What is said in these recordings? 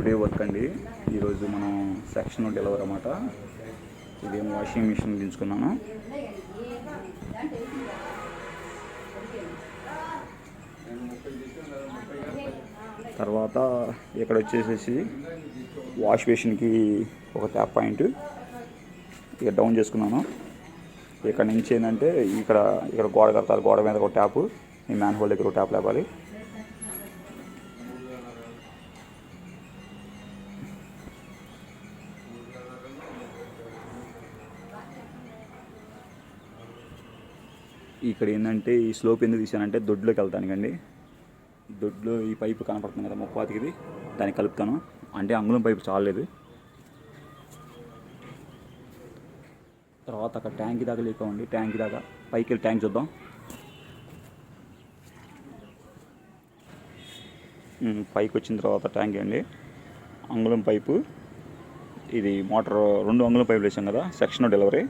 Today work అండి. ఈరోజు మనం సెక్షన్ డెలివరీ అన్నమాట. ఇదేమో వాషింగ్ మిషన్ దించుకున్నాను. తర్వాత ఇక్కడ వచ్చేసేసి వాష్ బేసిన్కి ఒక ట్యాప్ పాయింట్ ఇక డౌన్ చేసుకున్నాను. ఇక్కడ నుంచి ఏంటంటే ఇక్కడ గోడ కడతారు, గోడ మీద ఒక ట్యాప్, ఈ మ్యాన్ హోల్ దగ్గర ఒక ట్యాప్ లేపాలి. ఇక్కడ ఏంటంటే ఈ స్లోప్ ఎందుకు తీసానంటే దొడ్లోకి వెళ్తానికండి. దొడ్లో ఈ పైపు కనపడుతుంది కదా ముప్పాతికిది, దాన్ని కలుపుతాను. అంటే అంగుళం పైపు చాలలేదు. తర్వాత అక్కడ ట్యాంక్ దాకా లేకండి, ట్యాంక్ దాకా పైకి వెళ్ళి ట్యాంక్ చూద్దాం. పైకి వచ్చిన తర్వాత ట్యాంక్ అండి, అంగుళం పైపు. ఇది మోటార్ 2 అంగుళం పైపులు వేసాం కదా, సెక్షన్ డెలివరీ.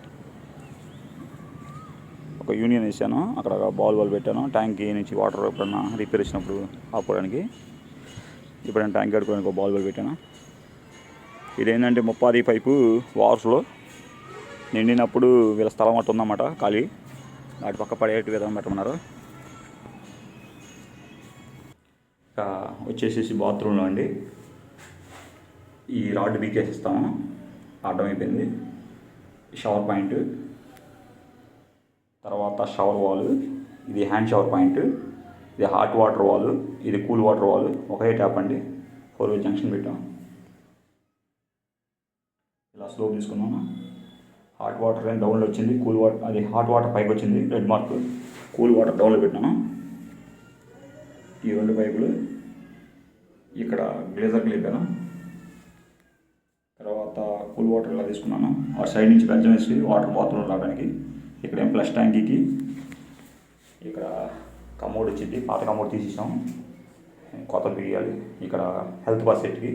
ఒక యూనియన్ వేసాను, అక్కడ బాల్ పెట్టాను. ట్యాంక్ నుంచి వాటర్ ఎప్పుడన్నా రిపేర్ వచ్చినప్పుడు ఆపుకోవడానికి. ఇప్పుడైనా ట్యాంక్ కడుకోవడానికి ఒక బాల్ పెట్టాను. ఇదేంటంటే ముప్పాది పైపు వార్స్లో నిండినప్పుడు వీళ్ళ స్థలం అట్టు ఉందన్నమాట ఖాళీ, వాటి పక్క పడేటి విధానం పెట్టమన్నారు. ఇక వచ్చేసేసి బాత్రూంలో అండి ఈ రాడ్ బీకేసిస్తాము, అర్థమైపోయింది. షవర్ పాయింట్, తర్వాత షవర్ వాల్, ఇది హ్యాండ్ షవర్ పాయింట్, ఇది హాట్ వాటర్ వాల్, ఇది కూల్ వాటర్ వాల్. ఒకే ట్యాప్ అండి, 4 జంక్షన్ పెట్టాం. ఇలా స్లోప్ తీసుకున్నాము. హాట్ వాటర్ డౌన్లో వచ్చింది, కూల్ వాటర్ అది హాట్ వాటర్ పైకి వచ్చింది రెడ్ మార్క్, కూల్ వాటర్ డౌన్లో పెట్టాను. ఈ 2 పైపులు ఇక్కడ గ్లేజర్కి లేపాను. తర్వాత కూల్ వాటర్ ఇలా తీసుకున్నాను. ఆ సైడ్ నుంచి బెంచం వేసి వాటర్ బాత్రూమ్ రావడానికి. ఇక్కడ ఏం ప్లస్ ట్యాంకీకి ఇక్కడ కమోడ్ వచ్చింది, పాత కమోడ్ తీసేసాం, కొత్త బియ్యాలి. ఇక్కడ హెల్త్ బాత్ సెట్కి